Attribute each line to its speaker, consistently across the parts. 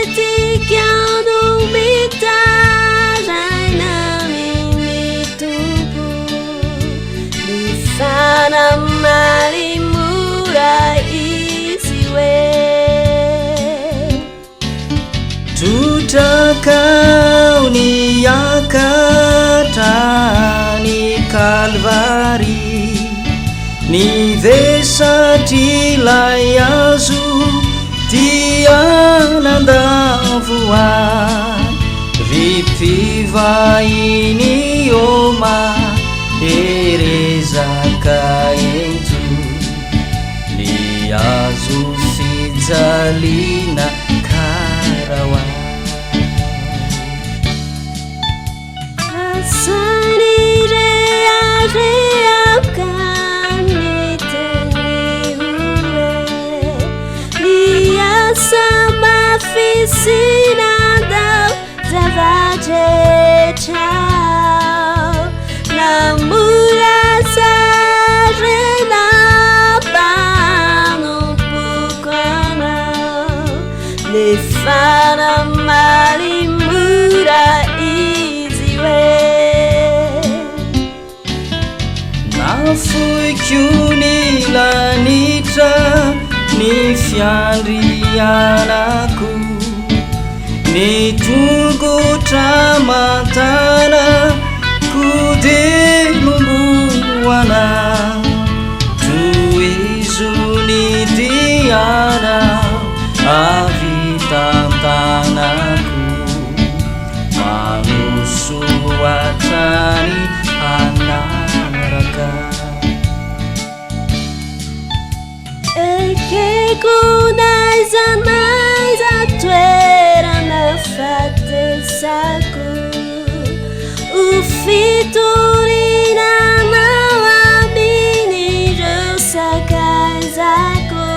Speaker 1: Batetikando mitarana minitubu Lifana malimura isiwe
Speaker 2: Tutakau ni yakatani Kalvari Ni vesatilai azu Tianandavua Ripivaini oma Erezaka entu Niazu fijalina karawa
Speaker 1: Asani rea Sama oficina da Zavaje Chao Namura Sarena Pano Pukana Lefana Malimura Iziwe
Speaker 2: Nafui kiunila nitra Ni fiandrianaku Ni tungo tramatana Kudelumbuana Tuizuni diana Avitantanaku Manusuatani anaraka
Speaker 1: Kunais anais atuera na fate saco O fiturina não abini Josakai zako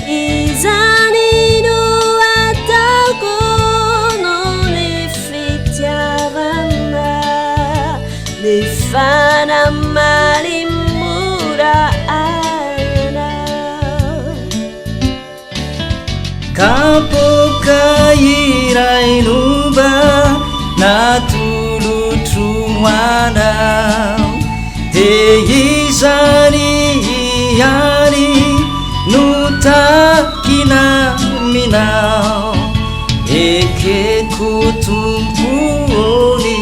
Speaker 1: Izani no atako No ne fitiavana Lefana malimura
Speaker 2: Kapokairai-nuba natulutruana Teizani ihany nutakina minao Ekeko tompoony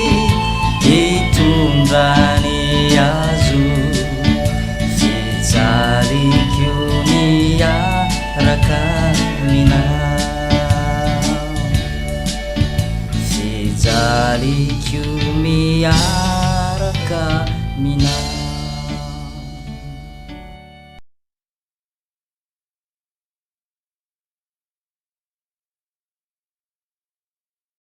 Speaker 2: itondrany azo Fijalikyo miaraka Fijalikyo miaraka minao